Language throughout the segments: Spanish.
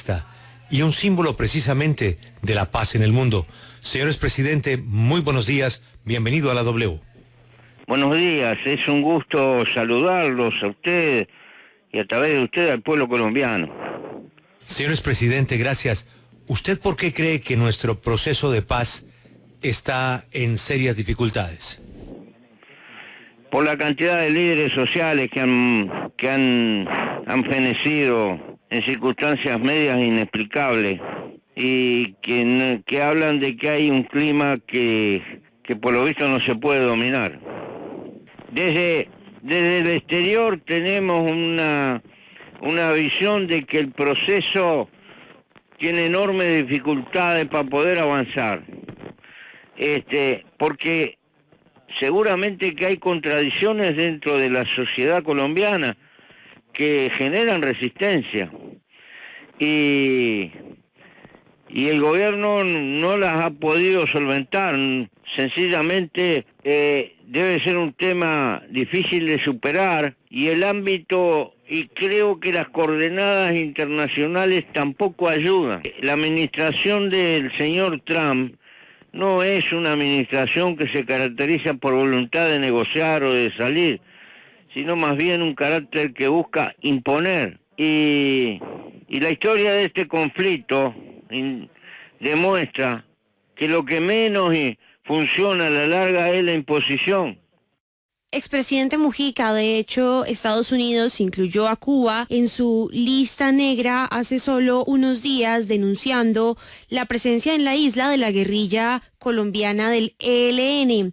fiesta y un símbolo precisamente de la paz en el mundo. Señores presidente, muy buenos días, bienvenido a la W. Buenos días, es un gusto saludarlos a ustedes y a través de ustedes al pueblo colombiano. Señores presidente, gracias. ¿Usted por qué cree que nuestro proceso de paz está en serias dificultades? Por la cantidad de líderes sociales que han fenecido en circunstancias medias inexplicables y que hablan de que hay un clima que por lo visto no se puede dominar. Desde el exterior tenemos una visión de que el proceso tiene enormes dificultades para poder avanzar. Porque seguramente que hay contradicciones dentro de la sociedad colombiana que generan resistencia. Y el gobierno no las ha podido solventar. Sencillamente debe ser un tema difícil de superar y el ámbito, y creo que las coordenadas internacionales tampoco ayudan. La administración del señor Trump no es una administración que se caracteriza por voluntad de negociar o de salir, sino más bien un carácter que busca imponer. Y la historia de este conflicto demuestra que lo que menos funciona a la larga es la imposición. Expresidente Mujica, de hecho, Estados Unidos incluyó a Cuba en su lista negra hace solo unos días, denunciando la presencia en la isla de la guerrilla colombiana del ELN.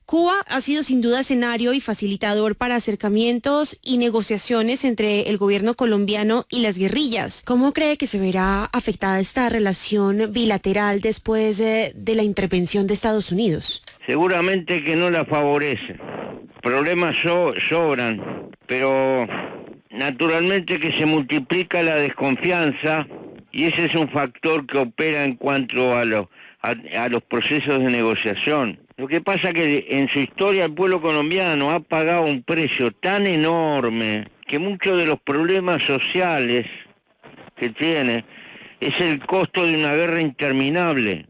Cuba ha sido sin duda escenario y facilitador para acercamientos y negociaciones entre el gobierno colombiano y las guerrillas. ¿Cómo cree que se verá afectada esta relación bilateral después de la intervención de Estados Unidos? Seguramente que no la favorece. Problemas sobran, pero naturalmente que se multiplica la desconfianza y ese es un factor que opera en cuanto a los procesos de negociación. Lo que pasa es que en su historia el pueblo colombiano ha pagado un precio tan enorme que muchos de los problemas sociales que tiene es el costo de una guerra interminable.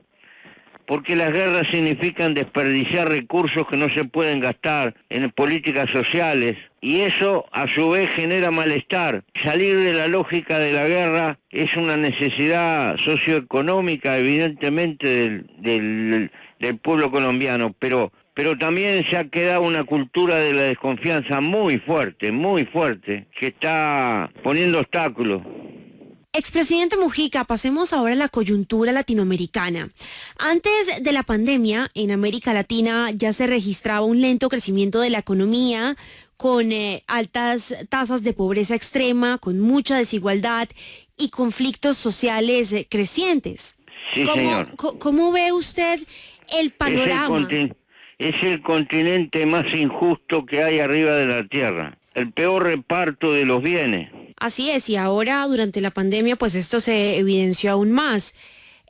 Porque las guerras significan desperdiciar recursos que no se pueden gastar en políticas sociales y eso a su vez genera malestar. Salir de la lógica de la guerra es una necesidad socioeconómica evidentemente del pueblo colombiano, pero también se ha quedado una cultura de la desconfianza muy fuerte, que está poniendo obstáculos. Expresidente Mujica, pasemos ahora a la coyuntura latinoamericana. Antes de la pandemia, en América Latina ya se registraba un lento crecimiento de la economía, con altas tasas de pobreza extrema, con mucha desigualdad y conflictos sociales crecientes. Sí, señor. ¿Cómo ve usted el panorama? Es el continente más injusto que hay arriba de la tierra. El peor reparto de los bienes. Así es, y ahora durante la pandemia pues esto se evidenció aún más.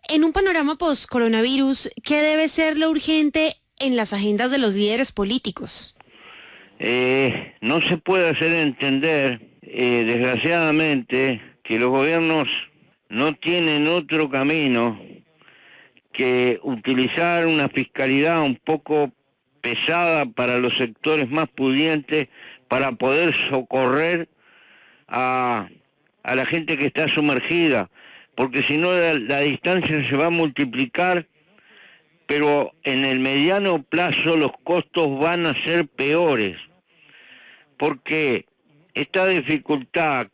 En un panorama post-coronavirus, ¿qué debe ser lo urgente en las agendas de los líderes políticos? No se puede hacer entender, desgraciadamente, que los gobiernos no tienen otro camino que utilizar una fiscalidad un poco pesada para los sectores más pudientes para poder socorrer a la gente que está sumergida, porque si no la distancia se va a multiplicar, pero en el mediano plazo los costos van a ser peores, porque esta dificultad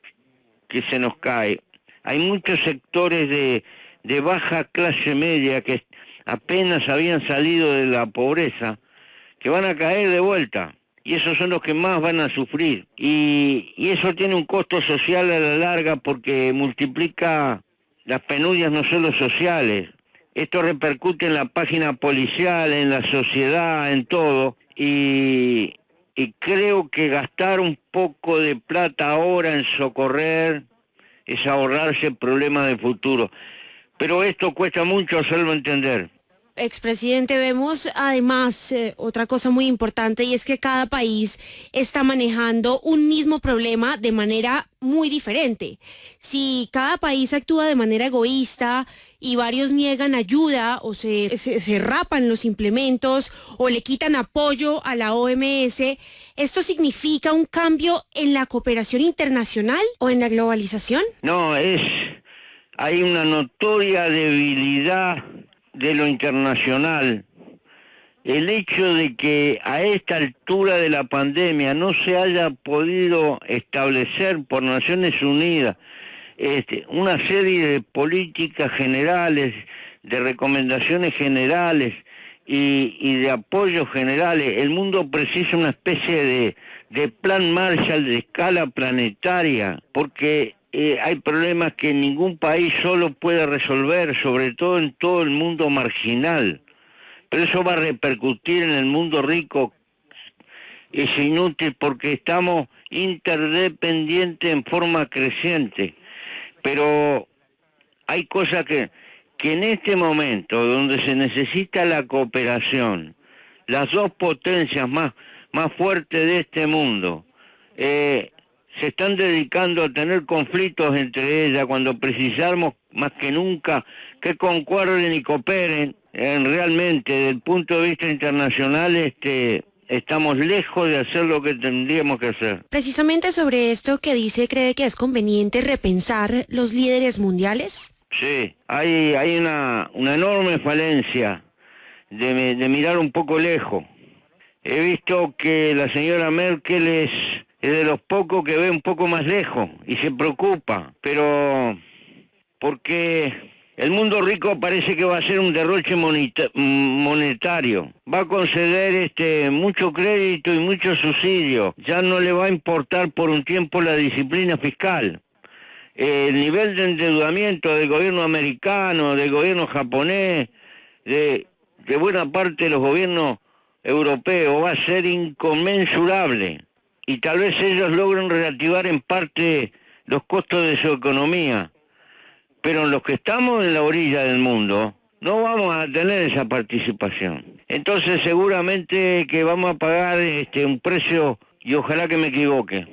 que se nos cae, hay muchos sectores de baja clase media que apenas habían salido de la pobreza, que van a caer de vuelta. Y esos son los que más van a sufrir. Y eso tiene un costo social a la larga porque multiplica las penurias no solo sociales. Esto repercute en la página policial, en la sociedad, en todo. Y creo que gastar un poco de plata ahora en socorrer es ahorrarse problemas de futuro. Pero esto cuesta mucho hacerlo entender. Expresidente, vemos además otra cosa muy importante y es que cada país está manejando un mismo problema de manera muy diferente. Si cada país actúa de manera egoísta y varios niegan ayuda o se rapan los implementos o le quitan apoyo a la OMS, ¿esto significa un cambio en la cooperación internacional o en la globalización? No, hay una notoria debilidad de lo internacional. El hecho de que a esta altura de la pandemia no se haya podido establecer por Naciones Unidas una serie de políticas generales, de recomendaciones generales y de apoyos generales. El mundo precisa una especie de plan Marshall de escala planetaria, porque hay problemas que ningún país solo puede resolver, sobre todo en todo el mundo marginal. Pero eso va a repercutir en el mundo rico. Es inútil porque estamos interdependientes en forma creciente. Pero hay cosas que en este momento, donde se necesita la cooperación, las dos potencias más fuertes de este mundo, se están dedicando a tener conflictos entre ellas cuando precisamos más que nunca que concuerden y cooperen. Realmente, desde el punto de vista internacional, estamos lejos de hacer lo que tendríamos que hacer. Precisamente sobre esto que dice, ¿cree que es conveniente repensar los líderes mundiales? Sí, hay una enorme falencia de mirar un poco lejos. He visto que la señora Merkel es de los pocos que ve un poco más lejos y se preocupa, pero porque el mundo rico parece que va a ser un derroche monetario, va a conceder mucho crédito y mucho subsidio, ya no le va a importar por un tiempo la disciplina fiscal. El nivel de endeudamiento del gobierno americano, del gobierno japonés, de buena parte de los gobiernos europeos va a ser inconmensurable. Y tal vez ellos logren reactivar en parte los costos de su economía. Pero los que estamos en la orilla del mundo no vamos a tener esa participación. Entonces seguramente que vamos a pagar un precio y ojalá que me equivoque.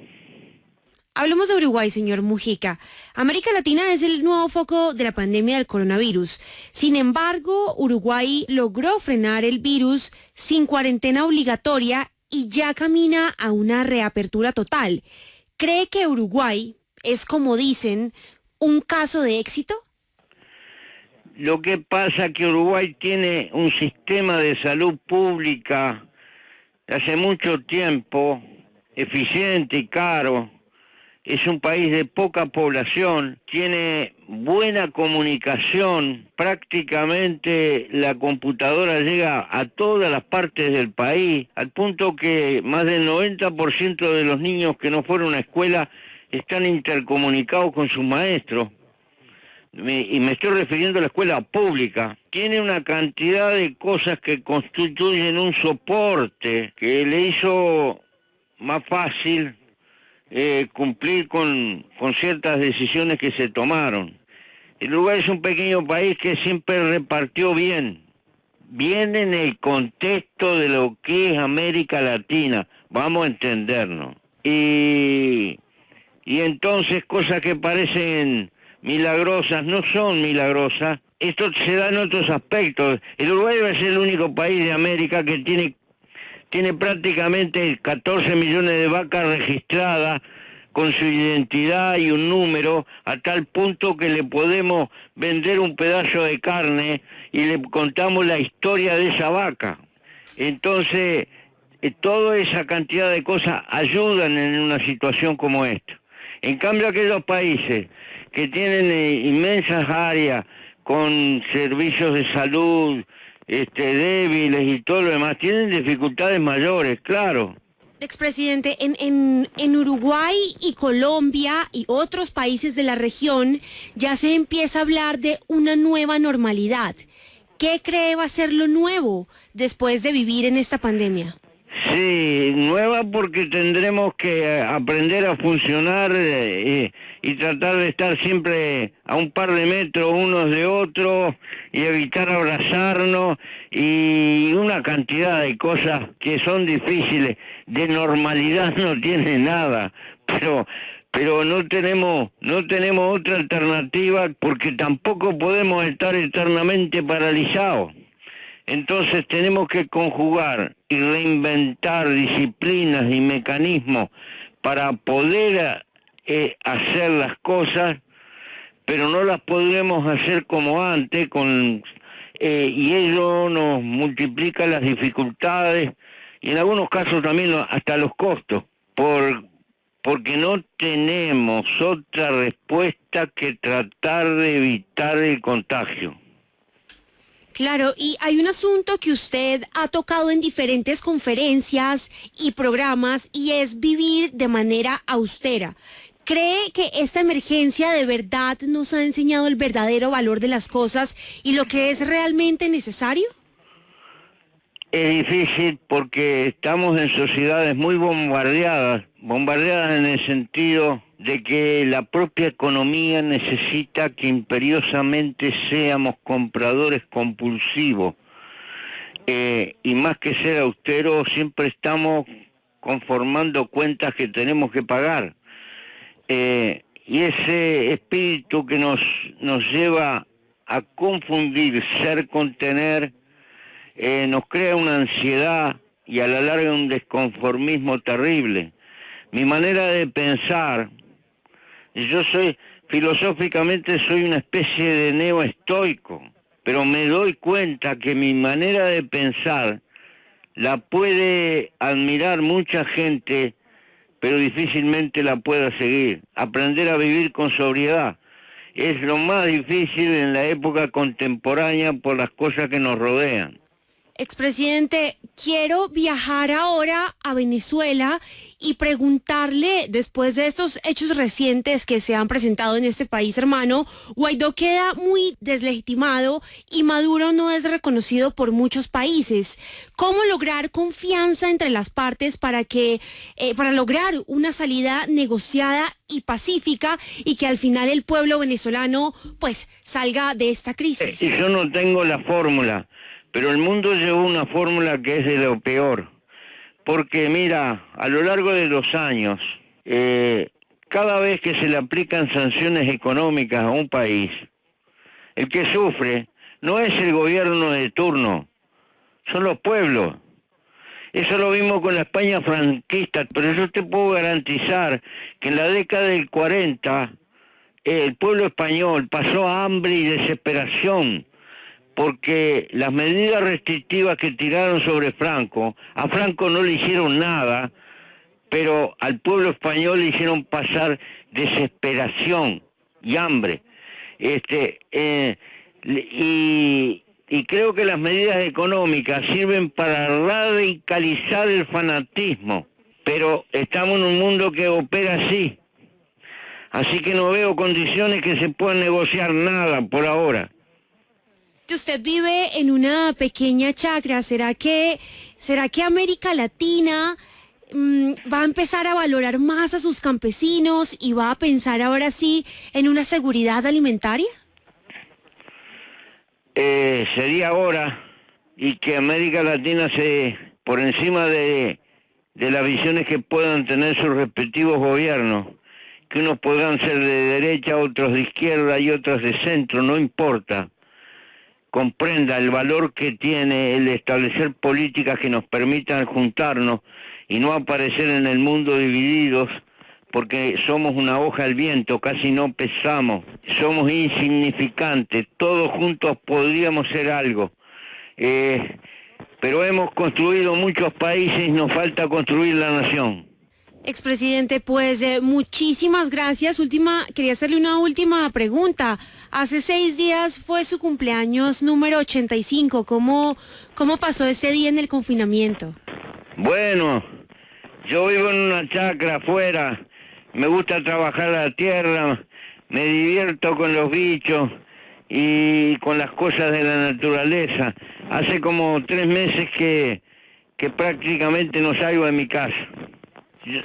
Hablemos de Uruguay, señor Mujica. América Latina es el nuevo foco de la pandemia del coronavirus. Sin embargo, Uruguay logró frenar el virus sin cuarentena obligatoria y ya camina a una reapertura total. ¿Cree que Uruguay es, como dicen, un caso de éxito? Lo que pasa es que Uruguay tiene un sistema de salud pública de hace mucho tiempo, eficiente y caro. Es un país de poca población, tiene buena comunicación, prácticamente la computadora llega a todas las partes del país, al punto que más del 90% de los niños que no fueron a una escuela están intercomunicados con sus maestros. Y me estoy refiriendo a la escuela pública. Tiene una cantidad de cosas que constituyen un soporte que le hizo más fácil cumplir con ciertas decisiones que se tomaron. El Uruguay es un pequeño país que siempre repartió bien en el contexto de lo que es América Latina, vamos a entendernos. Y entonces cosas que parecen milagrosas no son milagrosas. Esto se da en otros aspectos. El Uruguay va a ser el único país de América que tiene prácticamente 14 millones de vacas registradas con su identidad y un número, a tal punto que le podemos vender un pedazo de carne y le contamos la historia de esa vaca. Entonces, toda esa cantidad de cosas ayudan en una situación como esta. En cambio, aquellos países que tienen inmensas áreas con servicios de salud débiles y todo lo demás, tienen dificultades mayores, claro. Expresidente, en Uruguay y Colombia y otros países de la región ya se empieza a hablar de una nueva normalidad. ¿Qué cree va a ser lo nuevo después de vivir en esta pandemia? Sí, nueva porque tendremos que aprender a funcionar y tratar de estar siempre a un par de metros unos de otros y evitar abrazarnos y una cantidad de cosas que son difíciles. De normalidad no tiene nada, pero no tenemos otra alternativa porque tampoco podemos estar eternamente paralizados. Entonces tenemos que conjugar y reinventar disciplinas y mecanismos para poder hacer las cosas, pero no las podremos hacer como antes, y ello nos multiplica las dificultades y en algunos casos también hasta los costos, porque no tenemos otra respuesta que tratar de evitar el contagio. Claro, y hay un asunto que usted ha tocado en diferentes conferencias y programas y es vivir de manera austera. ¿Cree que esta emergencia de verdad nos ha enseñado el verdadero valor de las cosas y lo que es realmente necesario? Es difícil porque estamos en sociedades muy bombardeadas en el sentido de que la propia economía necesita que imperiosamente seamos compradores compulsivos. Y más que ser austeros, siempre estamos conformando cuentas que tenemos que pagar. Y ese espíritu que nos lleva a confundir ser con tener, nos crea una ansiedad y a la larga un desconformismo terrible. Mi manera de pensar, filosóficamente soy una especie de neoestoico, pero me doy cuenta que mi manera de pensar la puede admirar mucha gente, pero difícilmente la pueda seguir. Aprender a vivir con sobriedad es lo más difícil en la época contemporánea por las cosas que nos rodean. Expresidente, quiero viajar ahora a Venezuela y preguntarle, después de estos hechos recientes que se han presentado en este país hermano, Guaidó queda muy deslegitimado y Maduro no es reconocido por muchos países. ¿Cómo lograr confianza entre las partes para lograr una salida negociada y pacífica y que al final el pueblo venezolano pues salga de esta crisis? Yo no tengo la fórmula, pero el mundo llevó una fórmula que es de lo peor. Porque mira, a lo largo de los años, cada vez que se le aplican sanciones económicas a un país, el que sufre no es el gobierno de turno, son los pueblos. Eso lo vimos con la España franquista, pero yo te puedo garantizar que en la década del 40 el pueblo español pasó hambre y desesperación, porque las medidas restrictivas que tiraron sobre Franco, a Franco no le hicieron nada, pero al pueblo español le hicieron pasar desesperación y hambre. Y creo que las medidas económicas sirven para radicalizar el fanatismo, pero estamos en un mundo que opera así. Así que no veo condiciones que se puedan negociar nada por ahora. Usted vive en una pequeña chacra, ¿será que América Latina va a empezar a valorar más a sus campesinos y va a pensar ahora sí en una seguridad alimentaria? Sería ahora, y que América Latina por encima de las visiones que puedan tener sus respectivos gobiernos, que unos podrán ser de derecha, otros de izquierda y otros de centro, no importa, comprenda el valor que tiene el establecer políticas que nos permitan juntarnos y no aparecer en el mundo divididos, porque somos una hoja al viento, casi no pesamos, somos insignificantes, todos juntos podríamos ser algo. Pero hemos construido muchos países y nos falta construir la nación. Expresidente, pues muchísimas gracias. Quería hacerle una última pregunta. Hace 6 días fue su cumpleaños número 85. ¿Cómo pasó ese día en el confinamiento? Bueno, yo vivo en una chacra afuera, me gusta trabajar la tierra, me divierto con los bichos y con las cosas de la naturaleza. Hace como 3 meses que que prácticamente no salgo de mi casa.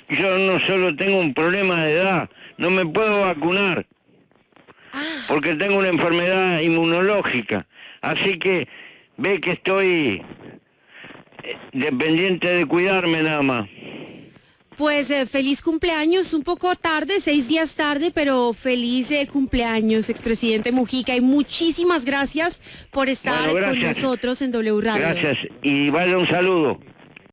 Yo no solo tengo un problema de edad, no me puedo vacunar porque tengo una enfermedad inmunológica. Así que ve que estoy dependiente de cuidarme nada más. Pues feliz cumpleaños, un poco tarde, 6 días tarde, pero feliz cumpleaños, expresidente Mujica, y muchísimas gracias por estar Bueno, con nosotros en W Radio. Gracias y vaya un saludo.